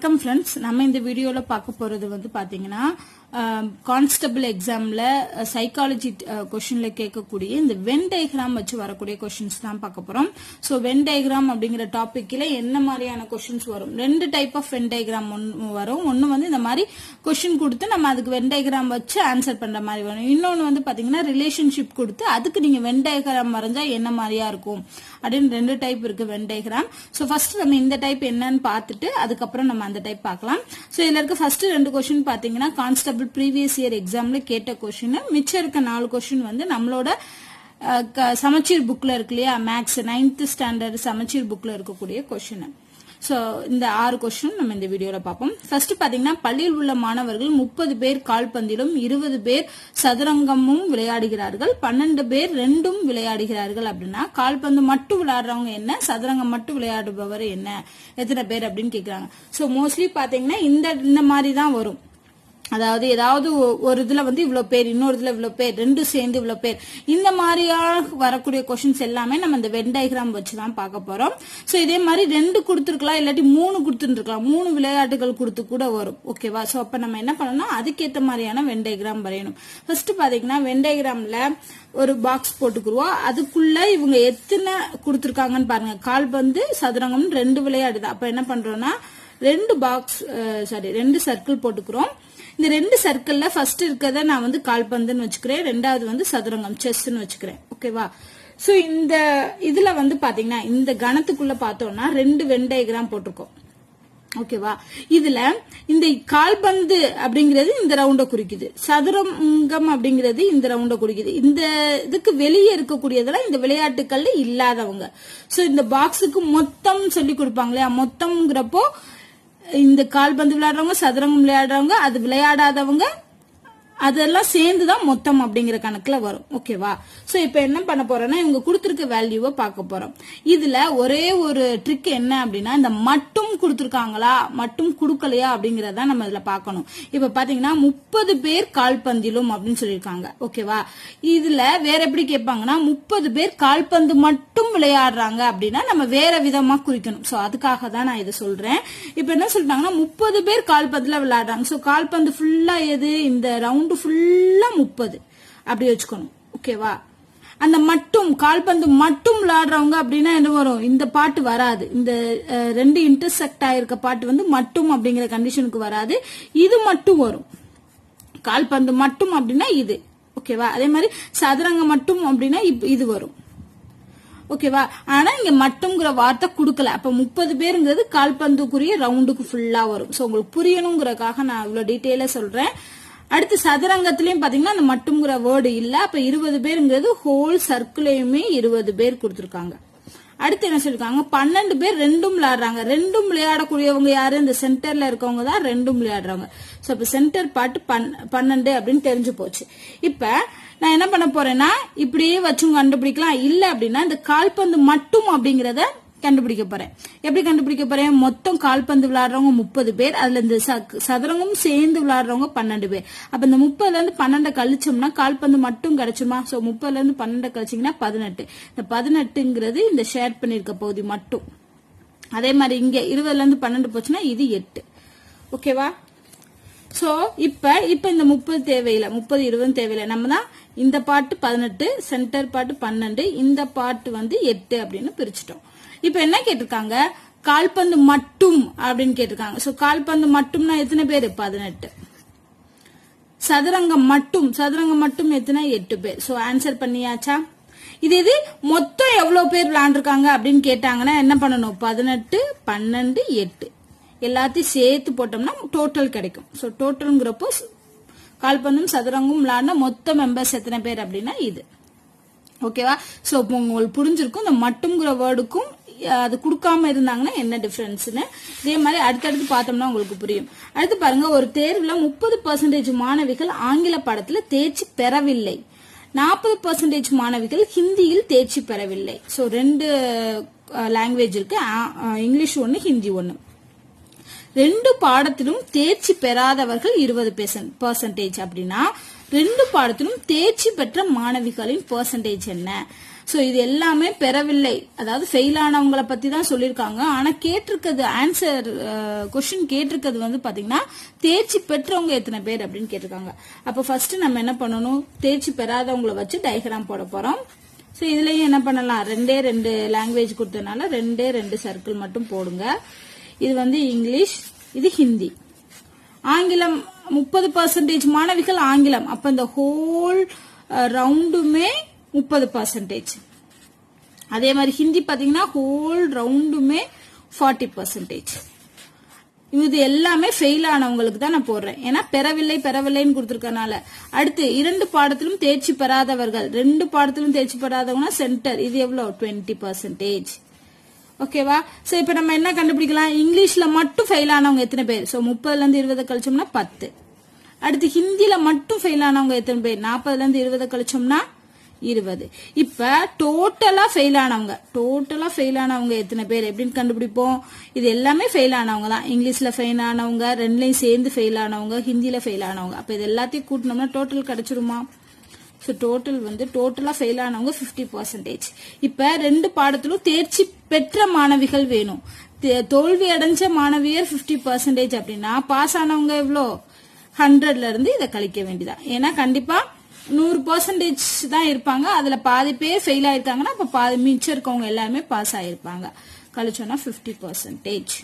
வணக்கம் ஃப்ரெண்ட்ஸ். நம்ம இந்த வீடியோல பார்க்க போறது வந்து பாத்தீங்கன்னா கான்ஸ்டபிள் எக்ஸாம்ல சைக்காலஜி கொஸ்டின்ல கேட்கக்கூடிய இந்த வென் டயக்ராம் வச்சு வரக்கூடிய கொஸ்டின்ஸ் தான் பார்க்க போறோம். ஸோ வென் டயக்ராம் அப்படிங்கிற டாபிக்ல என்ன மாதிரியான கொஸ்டின்ஸ் வரும்? ரெண்டு டைப் ஆஃப் வென் டயக்ராம் வரும். ஒன்னு வந்து இந்த மாதிரி கொஸ்டின் கொடுத்து நம்ம அதுக்கு வென் டயக்ராம் வச்சு ஆன்சர் பண்ற மாதிரி வரும். இன்னொன்னு வந்து பாத்தீங்கன்னா ரிலேஷன்ஷிப் கொடுத்து அதுக்கு நீங்க வென் டயக்ராம் வரைஞ்சா என்ன மாதிரியா இருக்கும் அப்படின்னு ரெண்டு டைப் இருக்கு வென் டயக்ராம். ஸோ ஃபர்ஸ்ட் நம்ம இந்த டைப் என்னன்னு பார்த்துட்டு அதுக்கப்புறம் நம்ம அந்த டைப் பார்க்கலாம். ஸோ இதுல இருக்க ஃபர்ஸ்ட் ரெண்டு கொஸ்டின் பாத்தீங்கன்னா கான்ஸ்டபிள் ப்ரீவியஸ் இயர் எக்ஸாம்ல கேட்ட கொஸ்டின். மிச்சம் இருக்க 4 கொஸ்டின் வந்து நம்மளோட சமச்சீர் புக்ல இருக்கு இல்லையா, மேக்ஸ் 9th ஸ்டாண்டர்ட் சமச்சீர் புக்ல இருக்கக்கூடிய கொஸ்டின். சோ இந்த 6 கொஸ்டின் நம்ம இந்த வீடியோல பார்ப்போம். ஃபர்ஸ்ட் பாத்தீங்கன்னா பள்ளியில் உள்ள மாணவர்கள் 30 பேர் கால்பந்திலும் 20 பேர் சதுரங்கமும் விளையாடுகிறார்கள், 12 பேர் ரெண்டும் விளையாடுகிறார்கள். அப்படின்னா கால்பந்து மட்டும் விளையாடுறவங்க என்ன, சதுரங்கம் மட்டும் விளையாடுபவர் என்ன, எத்தனை பேர் அப்படின்னு கேக்குறாங்க. சோ மோஸ்ட்லி பாத்தீங்கன்னா இந்த மாதிரி தான் வரும். அதாவது ஏதாவது ஒரு இதுல வந்து இவ்வளவு பேர், இன்னொரு இதுல இவ்வளவு பேர், ரெண்டும் சேர்ந்து இவ்வளவு பேர், இந்த மாதிரியாக வரக்கூடிய கொஸ்டின்ஸ் எல்லாமே நம்ம இந்த வென் டயக்ராம் வச்சுதான் பார்க்க போறோம். சோ இதே மாதிரி 2 கொடுத்துருக்கலாம், இல்லாட்டி 3 கொடுத்துருக்கலாம், 3 விளையாட்டுகள் கொடுத்து கூட வரும். ஓகேவா? சோ அப்ப நம்ம என்ன பண்ணணும், அதுக்கேற்ற மாதிரியான வென் டயக்ராம் வரையணும். ஃபர்ஸ்ட் பாத்தீங்கன்னா வென் டயக்ராம்ல ஒரு பாக்ஸ் போட்டுக்குருவோம். அதுக்குள்ள இவங்க எத்தனை கொடுத்துருக்காங்கன்னு பாருங்க. கால்பந்து சதுரங்கம் 2 விளையாடுது. அப்ப என்ன பண்றோம்னா 2 சர்க்கிள் போட்டுக்கிறோம். இந்த 2 சர்க்கிள்ல ஃபர்ஸ்ட் இருக்கிறத நான் வந்து கால்பந்துன்னு வச்சுக்கிறேன், ரெண்டாவது வந்து சதுரங்கம் செஸ்ன்னு வச்சுக்கிறேன். ஓகேவா? சோ இந்த இதுல வந்து பாத்தீங்கன்னா இந்த கணத்துக்குள்ள பார்த்தோம்னா 2 வென் டயக்ராம் போட்டிருக்கோம். ஓகேவா? இதுல இந்த கால்பந்து அப்படிங்கிறது இந்த ரவுண்ட குறிக்குது, சதுரங்கம் அப்படிங்கிறது இந்த ரவுண்ட குறிக்குது. இந்த இதுக்கு வெளியே இருக்கக்கூடியதெல்லாம் இந்த விளையாட்டுகள்ல இல்லாதவங்க. சோ இந்த பாக்ஸுக்கு மொத்தம் சொல்லி கொடுப்பாங்க இல்லையா, மொத்தம்ங்கிறப்போ இந்த கால்பந்து விளையாடுறவங்க, சதுரங்கம் விளையாடுறவங்க, அது விளையாடாதவங்க, அதெல்லாம் சேர்ந்துதான் மொத்தம் அப்படிங்கிற கணக்குல வரும். ஓகேவா? சோ இப்ப என்ன பண்ண போறோம்னா இவங்க கொடுத்திருக்க வேல்யூவை பார்க்க போறோம். இதுல ஒரே ஒரு ட்ரிக் என்ன அப்படின்னா, இந்த மட்டும் கொடுத்திருக்காங்களா மட்டும் கொடுக்கலையா அப்படிங்கறத நம்ம இதுல பார்க்கணும். இப்ப பாத்தீங்கன்னா 30 பேர் கால்பந்திலும் அப்படின்னு சொல்லியிருக்காங்க. ஓகேவா? இதுல வேற எப்படி கேட்பாங்கன்னா 30 பேர் கால்பந்து மட்டும் விளையாடுறாங்க அப்படின்னா நம்ம வேற விதமா குறிக்கணும். சோ அதுக்காக தான் நான் இதை சொல்றேன். இப்ப என்ன சொல்லிட்டாங்கன்னா 30 பேர் கால்பந்துல விளையாடுறாங்க. சோ கால்பந்து ஃபுல்லா எது, இந்த ரவுண்ட் ஃபுல்லா 30 அப்படி வச்சுக்கணும். ஓகேவா? அந்த மட்டும் கால்பந்து மட்டும் விளையாடுறவங்க அப்படின்னா என்ன வரும், இந்த பாட்டு வராது. இந்த 2 இன்டர்செக்ட் ஆயிருக்க பாட்டு வந்து மட்டும் அப்படிங்கிற கண்டிஷனுக்கு வராது. இது மட்டும் வரும். கால்பந்து மட்டும் அப்படின்னா இது. ஓகேவா? அதே மாதிரி சதுரங்கம் மட்டும் அப்படின்னா இது வரும். ஓகேவா? ஆனா இங்க மட்டும்ங்கிற வார்த்தை கொடுக்கல. அப்ப 30 பேருங்கிறது கால்பந்துக்குரிய ரவுண்டுக்கு ஃபுல்லா வரும். சோ உங்களுக்கு புரியணுங்கிறதுக்காக நான் இவ்வளவு டீட்டெயிலா சொல்றேன். அடுத்து சதுரங்கத்திலயும் பாத்தீங்கன்னா அந்த மட்டும்ங்கிற வேர்டு இல்ல. அப்ப 20 பேருங்கிறது ஹோல் சர்க்கிளையுமே 20 பேர் கொடுத்திருக்காங்க. அடுத்து என்ன சொல்லிருக்காங்க, 12 பேர் ரெண்டும் விளையாடுறாங்க. ரெண்டும் விளையாடக்கூடியவங்க யாரு, இந்த சென்டர்ல இருக்கவங்க தான் ரெண்டும் விளையாடுறவங்க. சோ இப்ப சென்டர் பாட்டு 12 அப்படின்னு தெரிஞ்சு போச்சு. இப்ப நான் என்ன பண்ண போறேன்னா இப்படியே வச்சும் கண்டுபிடிக்கலாம். இல்ல அப்படின்னா இந்த கால்பந்து மட்டும் அப்படிங்கறத கண்டுபிடிக்க போறேன். எப்படி கண்டுபிடிக்க போறேன், மொத்தம் கால்பந்து விளையாடுறவங்க 30 பேர், அதுல இந்த சதுரங்கம் சேர்ந்து விளையாடுறவங்க 12 பேர். அப்ப இந்த 30ல இருந்து 12 கழிச்சோம்னா கால்பந்து மட்டும் கிடைச்சுமா. சோ 30ல இருந்து 12 கழிச்சீங்கன்னா 18. இந்த 18ங்கிறது இந்த ஷேர் பண்ணிருக்க பகுதி மட்டும். அதே மாதிரி இங்க 20ல இருந்து 12 போச்சுன்னா இது 8. ஓகேவா? சோ இப்ப இந்த 30 தேவையில்லை, 30 20 தேவையில்லை. நம்ம தான் இந்த பாட்டு 18, சென்டர் பாட்டு 12, இந்த பாட்டு வந்து 8 அப்படின்னு பிரிச்சுட்டோம். இப்ப என்ன கேட்டிருக்காங்க, கால்பந்து மட்டும் அப்படின்னு கேட்டிருக்காங்க. சோ கால்பந்து மட்டும்னா எத்தனை பேரு, 18. சதுரங்கம் மட்டும் எத்தனை, 8 பேர். சோ ஆன்சர் பண்ணியாச்சா? இது மொத்தம் எவ்வளவு பேர் விளையாண்டுருக்காங்க அப்படின்னு கேட்டாங்கன்னா என்ன பண்ணணும், 18 12 8 எல்லாத்தையும் சேர்த்து போட்டோம்னா டோட்டல் கிடைக்கும். சோ டோட்டல்ங்கிறப்போ கால்பந்தும் சதுரங்கம் விளையாடின மொத்த மெம்பர்ஸ் எத்தனை பேர் அப்படின்னா இது. ஓகேவா? சோ உங்களுக்கு புரிஞ்சிருக்கும் இந்த மட்டும்ங்கிற வேர்டுக்கும் அது கொடுக்காம இருந்தாங்கன்னா என்ன டிஃபரன்ஸ்னு. இதே மாதிரி அடுத்தடுத்து பார்த்தோம்னா உங்களுக்கு புரியும். அடுத்து பாருங்க, ஒரு தேர்வுல 30% மாணவிகள் ஆங்கில பாடத்துல தேர்ச்சி பெறவில்லை, 40% மாணவிகள் ஹிந்தியில் தேர்ச்சி பெறவில்லை. சோ 2 லாங்குவேஜ் இருக்கு, இங்கிலீஷ் 1 ஹிந்தி 1. 2 பாடத்திலும் தேர்ச்சி பெறாதவர்கள் 20% அப்படின்னா 2 பாடத்திலும் தேர்ச்சி பெற்ற மாணவிகளின் பெர்சன்டேஜ் என்ன? சோ இது எல்லாமே பெறவில்லை, அதாவது ஃபெயில் ஆனவங்களை பத்தி தான் சொல்லிருக்காங்க. ஆனா கேட்டிருக்கிறது ஆன்சர் கொஸ்டின் கேட்டிருக்கிறது வந்து பாத்தீங்கன்னா தேர்ச்சி பெற்றவங்க எத்தனை பேர் அப்படின்னு கேட்டிருக்காங்க. அப்ப ஃபர்ஸ்ட் நம்ம என்ன பண்ணணும், தேர்ச்சி பெறாதவங்களை வச்சு டயக்ராம் போட போறோம். சோ இதுலயும் என்ன பண்ணலாம், 2 லாங்குவேஜ் கொடுத்ததுனால 2 சர்க்கிள் மட்டும் போடுங்க. இது வந்து இங்கிலீஷ், இது ஹிந்தி. ஆங்கிலம் 30% மாணவிகள் ஆங்கிலம், அப்ப இந்த ஹோல் ரவுண்டுமே 30%. அதே மாதிரி ஹிந்தி பாத்தீங்கன்னா ஹோல் ரவுண்டுமே 40%. இது எல்லாமே ஃபெயில் ஆனவங்களுக்கு தான் நான் போடுறேன், ஏன்னா பெறவில்லைன்னு கொடுத்திருக்கனால. அடுத்து 2 பாடத்திலும் தேர்ச்சி பெறாதவர்கள், 2 பாடத்திலும் தேர்ச்சி பெறாதவங்கன்னா சென்டர், இது எவ்வளவு 20%. ஓகேவா? சோ இப்ப நம்ம என்ன கண்டுபிடிக்கலாம், இங்கிலீஷ்ல மட்டும் ஃபெயில் ஆனவங்க எத்தனை பேர்? சோ 30ல இருந்து 20 கழிச்சோம்னா 10. அடுத்து ஹிந்தில மட்டும் ஃபெயில் ஆனவங்க எத்தனை பேர்? 40ல இருந்து 20 கழிச்சோம்னா 20. இப்ப டோட்டலா ஃபெயில் ஆனவங்க எத்தனை பேர் எப்படின்னு கண்டுபிடிப்போம். இது எல்லாமே ஃபெயில் ஆனவங்க தான். இங்கிலீஷ்ல ஃபெயில் ஆனவங்க, 2லயும் சேர்ந்து ஃபெயில் ஆனவங்க, ஹிந்தில ஃபெயில் ஆனவங்க. அப்ப இது எல்லாத்தையும் கூட்டினோம்னா டோட்டல் கிடைச்சிருமா? சோ டோட்டல் வந்து டோட்டலா ஃபெயில் ஆனவங்க 50%. இப்ப 2 பாடத்திலும் தேர்ச்சி பெற்ற மாணவிகள் வேணும். தோல்வி அடைஞ்ச மாணவியர் 50% அப்படின்னா பாஸ் ஆனவங்க எவ்வளோ? 100ல இருந்து இதை கழிக்க வேண்டியதான். ஏன்னா கண்டிப்பா 100% தான் இருப்பாங்க, அதுல பாதி பேர் ஃபெயில் ஆயிருக்காங்கன்னா அப்ப பாதி மிச்சம் இருக்கவங்க எல்லாருமே பாஸ் ஆயிருப்பாங்க. கழிச்சோம்னா 50%.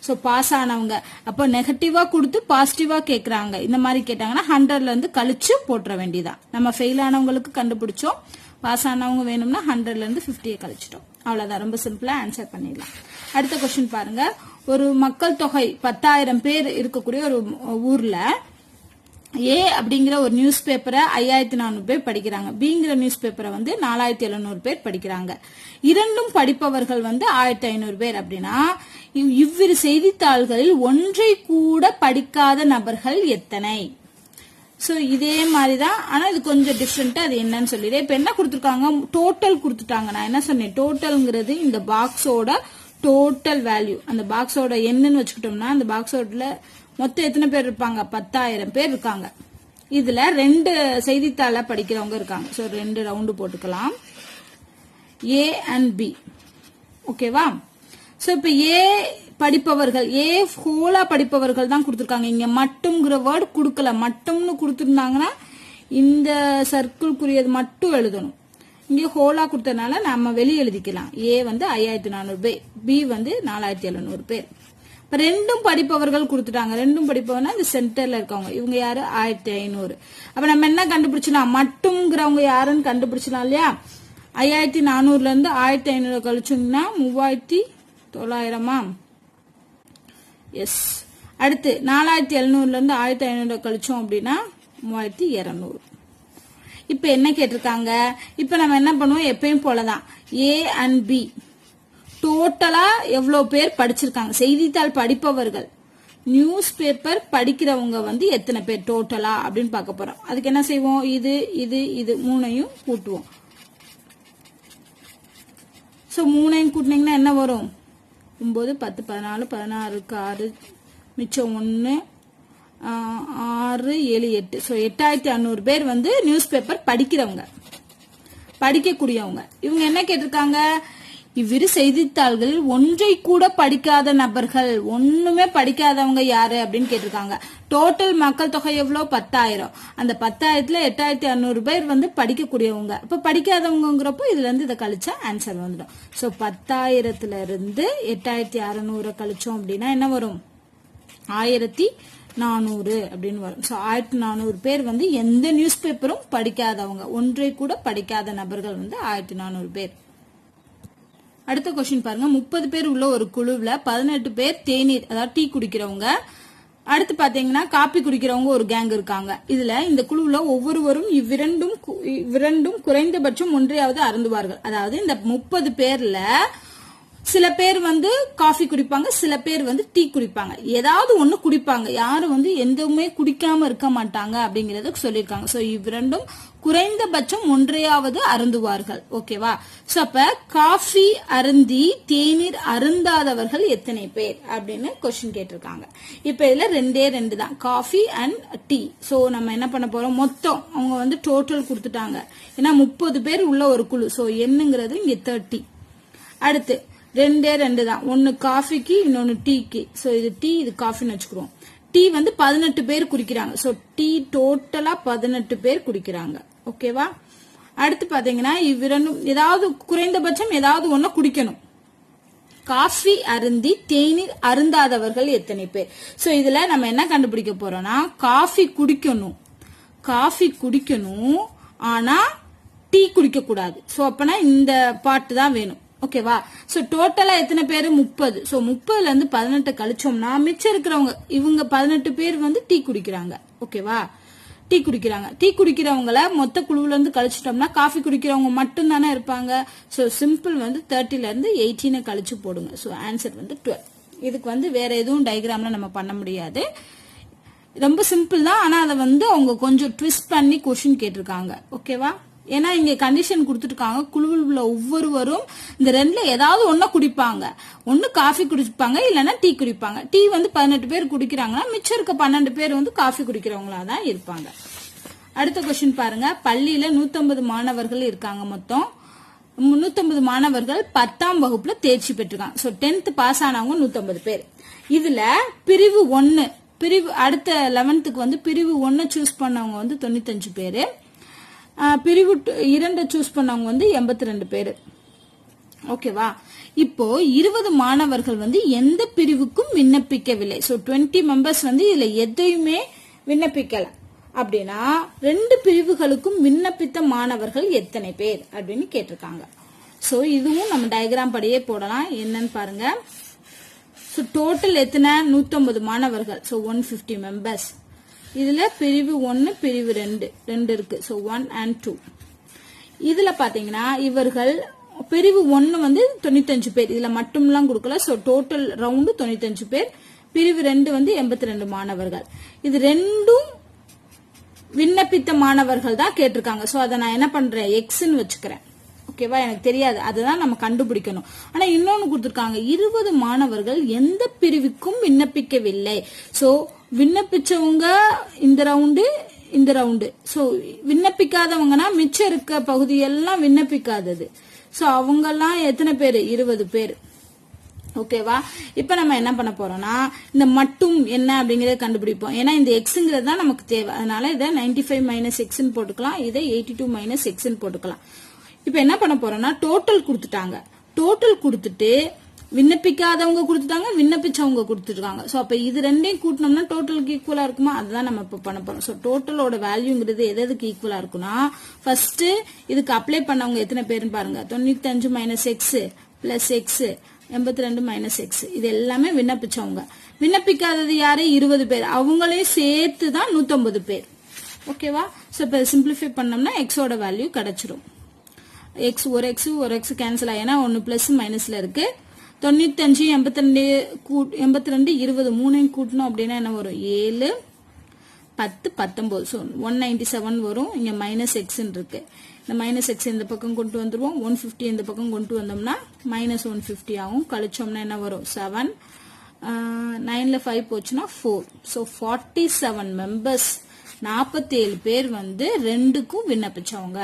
சோ பாஸ் ஆனவங்க, அப்ப நெகட்டிவா கொடுத்து பாசிட்டிவா கேக்குறாங்க, இந்த மாதிரி கேட்டாங்கன்னா 100ல இருந்து கழிச்சு போட்டுற வேண்டியதான். நம்ம ஃபெயில் ஆனவங்களுக்கு கண்டுபிடிச்சோம், பாஸ் ஆனவங்க வேணும்னா 100ல இருந்து 50 கழிச்சிட்டோம். அவ்வளவுதான், ரொம்ப சிம்பிளா ஆன்சர் பண்ணிடலாம். அடுத்த கொஸ்டின் பாருங்க. ஒரு மக்கள் தொகை 10,000 பேர் இருக்கக்கூடிய ஒரு ஊர்ல ஏ அப்படிங்கிற ஒரு நியூஸ் பேப்பரை 5400 பேர் படிக்கிறாங்க, பிங்கிற நியூஸ் பேப்பரை வந்து 4700 பேர் படிக்கிறாங்க. இரண்டும் படிப்பவர்கள் வந்து 1500 பேர் அப்படின்னா இவ்விரு செய்தித்தாள்களில் ஒன்றை கூட படிக்காத நபர்கள் எத்தனை? சோ இதே மாதிரிதான், ஆனா இது கொஞ்சம் டிஃபரெண்டா, அது என்னன்னு சொல்லிடு. இப்ப என்ன கொடுத்துருக்காங்க, டோட்டல் கொடுத்துட்டாங்க. நான் என்ன சொன்னேன், டோட்டல்ங்கிறது இந்த பாக்ஸோட டோட்டல் வேல்யூ. அந்த பாக்ஸோட என்னன்னு வச்சுக்கிட்டோம்னா அந்த பாக்ஸோட மொத்தம் எத்தனை பேர் இருப்பாங்க? 10,000 பேர் இருக்காங்க. இதுல 2 செய்தித்தாளை படிக்கிறவங்க இருக்காங்க. சோ 2 ரவுண்டு போட்டுக்கலாம், ஏ அண்ட் பி. ஓகேவா? சோ இப்ப ஏ படிப்பவர்கள், ஏ ஹோலா படிப்பவர்கள் தான் கொடுத்திருக்காங்க. இங்க மட்டும்ங்கிற வேர்டு கொடுக்கல. மட்டும்னு கொடுத்திருந்தாங்கன்னா இந்த சர்க்கிள்குரியது மட்டும் எழுதணும். இங்க ஹோலா கொடுத்ததுனால நம்ம வெளியே எழுதிக்கலாம். ஏ வந்து 5400 பேர், பி வந்து 4700 பேர். இப்ப 2 படிப்பவர்கள் கொடுத்துட்டாங்க. 2 படிப்பவர்னா இந்த சென்டர்ல இருக்கவங்க, இவங்க யாரு? 1500. அப்ப நம்ம என்ன கண்டுபிடிச்சலாம், மட்டும்ங்கிறவங்க யாருன்னு கண்டுபிடிச்சலாம் இல்லையா? 5400ல இருந்து 1500 கழிச்சோம்னா 3900. எஸ். அடுத்து 4700ல இருந்து 1500 கழிச்சோம் அப்படின்னா 3200. இப்ப என்ன கேட்டிருக்காங்க, இப்ப நம்ம என்ன பண்ணுவோம், எப்பயும் போலதான் ஏ அண்ட் பி டோட்டலா எவ்வளவு பேர் படிச்சிருக்காங்க, செய்தித்தாள் படிப்பவர்கள், நியூஸ் பேப்பர் படிக்கிறவங்க வந்து எத்தனை பேர் டோட்டலா அப்படின்னு பார்க்க போறோம். அதுக்கு என்ன செய்வோம், இது இது இது 3ஐயும் கூட்டுவோம். சோ 3ஐயும் கூட்டினீங்கன்னா என்ன வரும், 9, 10, 14, 16க்கு 6, மிச்சம் 1, 6, 7, 8. சோ 8500 பேர் வந்து நியூஸ் பேப்பர் படிக்கிறவங்க, படிக்கக்கூடியவங்க. இவங்க என்ன கேட்டிருக்காங்க, இவ்விரு செய்தித்தாள்களில் ஒன்றை கூட படிக்காத நபர்கள், ஒண்ணுமே படிக்காதவங்க யாரு அப்படின்னு கேட்டிருக்காங்க. டோட்டல் மக்கள் தொகை எவ்வளவு? 10,000. அந்த 10,000ல 8500 பேர் வந்து படிக்கக்கூடியவங்க. இப்ப படிக்காதவங்கிறப்போ இதுல இருந்து இதை கழிச்சா ஆன்சர் வந்துடும். சோ 10,000ல இருந்து 8600 கழிச்சோம் அப்படின்னா என்ன வரும், 1400 அப்படின்னு வரும். சோ 1400 பேர் வந்து எந்த நியூஸ் பேப்பரும் படிக்காதவங்க, ஒன்றை கூட படிக்காத நபர்கள் வந்து 1400 பேர். அடுத்த கொஸ்டின் பாருங்க. 30 பேர் உள்ள ஒரு குழுவுல 18 பேர் தேநீர், அதாவது டீ குடிக்கிறவங்க, அடுத்து பாத்தீங்கன்னா காப்பி குடிக்கிறவங்க ஒரு கேங் இருக்காங்க. இதுல இந்த குழுவுல ஒவ்வொருவரும் இவ்விரண்டும் குறைந்தபட்சம் ஒன்றையாவது அருந்துவார்கள். அதாவது இந்த 30 பேர்ல சில பேர் வந்து காஃபி குடிப்பாங்க, சில பேர் வந்து டீ குடிப்பாங்க. ஏதாவது ஒண்ணு குடிப்பாங்க. யாரும் வந்து எதுவுமே குடிக்காம இருக்க மாட்டாங்க அப்படிங்கறத சொல்லியிருக்காங்க. சோ இவ்விரண்டும் குறைந்தபட்சம் ஒன்றையாவது அருந்துவார்கள். ஓகேவா? சோ அப்ப காஃபி அருந்தி தேநீர் அருந்தாதவர்கள் எத்தனை பேர் அப்படின்னு கொஸ்டின் கேட்டிருக்காங்க. இப்ப இதுல ரெண்டே ரெண்டு தான், காஃபி அண்ட் டீ. சோ நம்ம என்ன பண்ண போறோம், மொத்தம் அவங்க வந்து டோட்டல் கொடுத்துட்டாங்க. ஏன்னா 30 பேர் உள்ள ஒரு குழு. சோ என்னங்கிறது இங்க 30. அடுத்து ரெண்டே ரெண்டு தான், ஒன்னு காஃபிக்கு இன்னொன்னு டீக்கு. சோ இது டீ இது காஃபின்னு வச்சுக்கிறோம். டீ வந்து 18 பேர் குடிக்கிறாங்க. சோ டீ டோட்டலா 18 பேர் குடிக்கிறாங்க. ஓகேவா? அடுத்து பாத்தீங்கன்னா இவ்விரண்டும் ஏதாவது குறைந்தபட்சம் ஏதாவது ஒண்ணு குடிக்கணும். காஃபி அருந்தி தேநீர் அருந்தாதவர்கள் எத்தனை பேர்? சோ இதுல நம்ம என்ன கண்டுபிடிக்க போறோம்னா காஃபி குடிக்கணும் ஆனா டீ குடிக்க கூடாது. சோ அப்பனா இந்த பாட்டு தான் வேணும். ஓகேவா? சோ டோட்டலா எத்தனை பேரு? 30. சோ 30ல இருந்து 18 கழிச்சோம்னா மிச்சம் இருக்கிறவங்க இவங்க 18 பேர் வந்து டீ குடிக்கிறாங்க. ஓகேவா? டீ குடிக்கிறவங்கள மொத்த குழுவுல இருந்து கழிச்சிட்டோம்னா காஃபி குடிக்கிறவங்க மட்டும் தானே இருப்பாங்க. சோ சிம்பிள் வந்து 30ல இருந்து 18 கழிச்சு போடுங்க. சோ ஆன்சர் வந்து 12. இதுக்கு வந்து வேற எதுவும் டயக்ராம்ல நம்ம பண்ண முடியாது. ரொம்ப சிம்பிள் தான். ஆனா அதை வந்து அவங்க கொஞ்சம் ட்விஸ்ட் பண்ணி கொஸ்டின் கேட்டிருக்காங்க. ஓகேவா? ஏன்னா இங்க கண்டிஷன் கொடுத்துருக்காங்க, குழுவில் உள்ள ஒவ்வொருவரும் இந்த ரெண்டுல ஏதாவது ஒண்ணு குடிப்பாங்க. ஒண்ணு காஃபி குடிப்பாங்க, இல்லைன்னா டீ குடிப்பாங்க. டீ வந்து 18 பேர் குடிக்கிறாங்கன்னா மிச்சம் இருக்க 12 பேர் வந்து காஃபி குடிக்கிறவங்களா தான் இருப்பாங்க. அடுத்த கொஸ்டின் பாருங்க. பள்ளியில 150 மாணவர்கள் இருக்காங்க. மொத்தம் 150 மாணவர்கள் 10ஆம் வகுப்புல தேர்ச்சி பெற்றிருக்காங்க. சோ 10th பாஸ் ஆனவங்க 150 பேர். இதுல பிரிவு 1 அடுத்த 11th வந்து பிரிவு 1 சூஸ் பண்ணவங்க வந்து 95 பேரு. பிரிவு 2 சூஸ் பண்ணவங்க வந்து 82 பேரு. ஓகேவா? இப்போ 20 மாணவர்கள் வந்து எந்த பிரிவுக்கும் விண்ணப்பிக்கவில்லை. சோ 20 மெம்பர்ஸ் வந்து இதுல எதையுமே விண்ணப்பிக்கல அப்படின்னா 2 பிரிவுகளுக்கும் விண்ணப்பித்த மாணவர்கள் எத்தனை பேர் அப்படின்னு கேட்டிருக்காங்க. சோ இதுவும் நம்ம டயக்ராம் படியே போடலாம். என்னன்னு பாருங்க. சோ டோட்டல் எத்தனை? 150 மாணவர்கள். So 150 members. இதுல பிரிவு 1 பிரிவு 2 இருக்கு. So 1 and 2. இதுல பாத்தீங்கன்னா இவர்கள் பிரிவு 1 வந்து 95 பேர். இதுல மட்டும்லாம் கொடுக்கல. சோ டோட்டல் ரவுண்டு 95 பேர். பிரிவு 2 வந்து 82 மாணவர்கள். இது ரெண்டும் விண்ணப்பித்த மாணவர்கள் தான் கேட்டிருக்காங்க. சோ அதை நான் என்ன பண்றேன், எக்ஸ்ன்னு வச்சுக்கிறேன். ஓகேவா? எனக்கு தெரியாது, அதுதான் நம்ம கண்டுபிடிக்கணும். ஆனா இன்னொன்னு கொடுத்திருக்காங்க, 20 மாணவர்கள் எந்த பிரிவுக்கும் விண்ணப்பிக்கவில்லை. சோ விண்ணப்பிச்சவங்க இந்த ரவுண்டு. சோ விண்ணப்பிக்காதவங்கன்னா மிச்சம் இருக்க பகுதியெல்லாம் விண்ணப்பிக்காதது. சோ அவங்க எல்லாம் எத்தனை பேரு? 20 பேர். ஓகேவா? இப்ப நம்ம என்ன பண்ண போறோம்னா இந்த மட்டும் என்ன அப்படிங்கறத கண்டுபிடிப்போம். ஏன்னா இந்த எக்ஸ்ங்கிறது தான் நமக்கு தேவை. அதனால இதை 95 மைனஸ் எக்ஸ்ன்னு போட்டுக்கலாம், இதை 82 மைனஸ் எக்ஸ்ன்னு போட்டுக்கலாம். இப்ப என்ன பண்ண போறோம்னா டோட்டல் கொடுத்துட்டாங்க. டோட்டல் கொடுத்துட்டு விண்ணப்பிக்காதவங்க கொடுத்துட்டாங்க, விண்ணப்பிச்சவங்க கொடுத்துருக்காங்க. சோ அப்ப இது ரெண்டையும் கூட்டினோம்னா டோட்டலுக்கு ஈக்குவலா இருக்குமா? அதுதான் நம்ம இப்ப பண்ண போறோம். சோ டோட்டலோட வேல்யூங்கிறது எதுக்கு ஈக்குவலா இருக்குன்னா ஃபர்ஸ்ட் இதுக்கு அப்ளை பண்ணவங்க எத்தனை பேருன்னு பாருங்க. 95 minus X plus X 82 minus X. இது எல்லாமே விண்ணப்பிச்சவங்க. விண்ணப்பிக்காதது யாரு? 20 பேர். அவங்களையும் சேர்த்து தான் 150 பேர். ஓகேவா? சோ இப்ப சிம்பிளிஃபை பண்ணோம்னா எக்ஸோட வேல்யூ கிடைச்சிரும். எக்ஸ் ஒரு எக்ஸ் கேன்சல் ஆயினா 1 பிளஸ் மைனஸ்ல இருக்கு. 95 82 20 மூணையும் கூட்டணும் அப்படின்னா என்ன வரும்? 7 10 19. ஸோ 197 வரும். இங்க மைனஸ் எக்ஸ் இருக்கு. இந்த மைனஸ் எக்ஸ் இந்த பக்கம் கொண்டு வந்துருவோம். 150 இந்த பக்கம் கொண்டு வந்தோம்னா மைனஸ் 150 ஆகும். கழிச்சோம்னா என்ன வரும்? 7 9ல 5 போச்சுன்னா 4. ஸோ 47 மெம்பர்ஸ் 47 பேர் வந்து ரெண்டுக்கும் விண்ணப்பிச்சவங்க.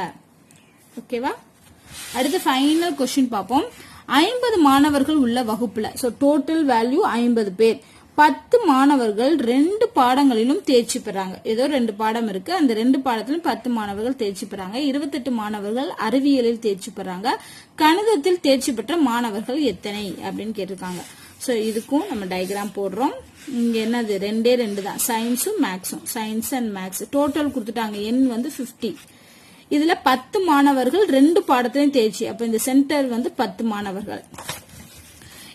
ஓகேவா? அடுத்து ஃபைனல் கொஸ்டின் பார்ப்போம். 50 மாணவர்கள் உள்ள வகுப்புல சோ டோட்டல் வேல்யூ 50 பேர். 10 மாணவர்கள் 2 பாடங்களிலும் தேர்ச்சி பெறாங்க. ஏதோ 2 பாடம் இருக்கு, அந்த 2 பாடத்திலும் 10 மாணவர்கள் தேர்ச்சி பெறாங்க. 28 மாணவர்கள் அறிவியலில் தேர்ச்சி பெறாங்க. கணிதத்தில் தேர்ச்சி பெற்ற மாணவர்கள் எத்தனை அப்படின்னு கேட்டிருக்காங்க. சோ இதுக்கும் நம்ம டயக்ராம் போடுறோம். இங்க என்னது? 2 தான், சயின்ஸும் மேக்ஸும். சயின்ஸ் அண்ட் மேக்ஸ் டோட்டல் கொடுத்துட்டாங்க. எண் வந்து 50. இதுல 10 மாணவர்கள் 2 பாடத்திலையும் தேர்ச்சி. அப்ப இந்த சென்டர் வந்து 10 மாணவர்கள்.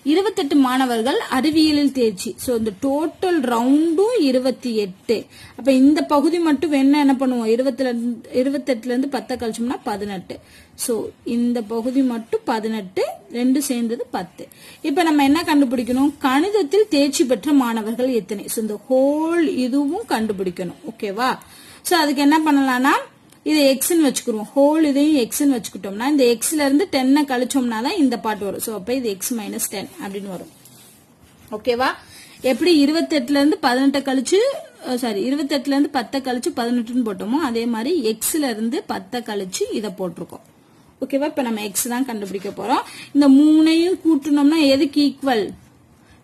28 மாணவர்கள் அறிவியலில் தேர்ச்சி. சோ இந்த டோட்டல் ரவுண்டும் 28. அப்ப இந்த பகுதி மட்டும் என்ன பண்ணுவோம், 28ல இருந்து 10 கழிச்சோம்னா 18. சோ இந்த பகுதி மட்டும் 18, ரெண்டு சேர்ந்தது 10. இப்ப நம்ம என்ன கண்டுபிடிக்கணும், கணிதத்தில் தேர்ச்சி பெற்ற மாணவர்கள் எத்தனை. சோ இந்த ஹோல் இதுவும் கண்டுபிடிக்கணும். ஓகேவா. சோ அதுக்கு என்ன பண்ணலாம்னா, இதை எக்ஸ்ன்னு வச்சுக்கிறோம், ஹோல் இதையும் எக்ஸ்ன்னு வச்சுக்கிட்டோம்னா இந்த எக்ஸ்ல இருந்து 10 கழிச்சோம்னா தான் இந்த பாட்டு வரும். சோ அப்ப இது எக்ஸ் மைனஸ் 10 அப்படின்னு வரும். ஓகேவா. எப்படி 28ல இருந்து 18 கழிச்சு 28ல இருந்து 10 கழிச்சு 18ன்னு போட்டோமோ அதே மாதிரி எக்ஸ்ல இருந்து 10 கழிச்சு இதை போட்டிருக்கோம். ஓகேவா. இப்ப நம்ம எக்ஸ் தான் கண்டுபிடிக்க போறோம். இந்த மூணையும் கூட்டணும்னா எதுக்கு ஈக்குவல்,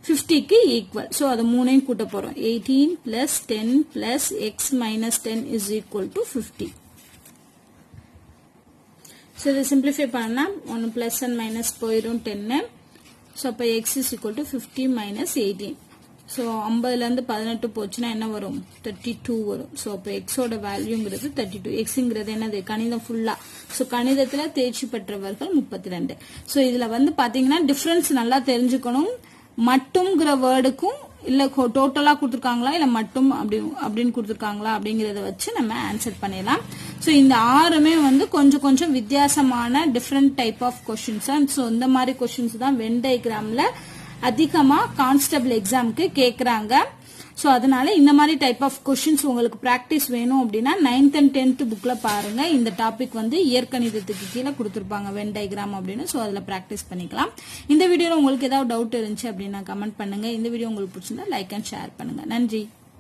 50க்கு ஈக்குவல். சோ அது மூணையும் கூட்ட போறோம். 18 plus 10 plus X minus 10 is equal to 50. So இதை simplify பண்ணா 1 plus and minus போயிரும் 10. So அப்ப x is equal to 50 minus 18. So 50ல இருந்து 18 போச்சுன்னா என்ன வரும், 32 வரும். So அப்ப x ஓட வேல்யூங்கிறது 32. xங்கிறது என்னது, கணிதம் ஃபுல்லா. So கணிதத்துல தேர்ச்சி பெற்றவர்கள் 32. So இதுல வந்து பாத்தீங்கன்னா டிஃபரன்ஸ் நல்லா தெரிஞ்சுக்கணும். மட்டும்ங்கிற வேர்டுக்கும் இல்ல டோட்டலா கொடுத்திருக்காங்களா இல்ல மட்டும் அப்படின்னு கொடுத்திருக்காங்களா அப்படிங்கறத வச்சு நம்ம ஆன்சர் பண்ணிடலாம். சோ இந்த ஆறுமே வந்து கொஞ்சம் கொஞ்சம் வித்தியாசமான different type of questions. So இந்த மாதிரி கொஸ்டின்ஸ் தான் வென் டயக்ராம்ல அதிகமா கான்ஸ்டபிள் எக்ஸாமுக்கு கேக்குறாங்க. சோ அதனால இந்த மாதிரி டைப் ஆஃப் கொஸ்டின்ஸ் உங்களுக்கு பிராக்டிஸ் வேணும் அப்படின்னா 9th and 10th புக்ல பாருங்க. இந்த டாபிக் வந்து இயற்கணிதத்துக்கு கீழே கொடுத்திருப்பாங்க வென் டயக்ராம் அப்படின்னு. சோ அதுல பிராக்டிஸ் பண்ணிக்கலாம். இந்த வீடியோல உங்களுக்கு ஏதாவது டவுட் இருந்துச்சு அப்படின்னா கமெண்ட் பண்ணுங்க. இந்த வீடியோ உங்களுக்கு பிடிச்சிருந்தா லைக் அண்ட் ஷேர் பண்ணுங்க. நன்றி.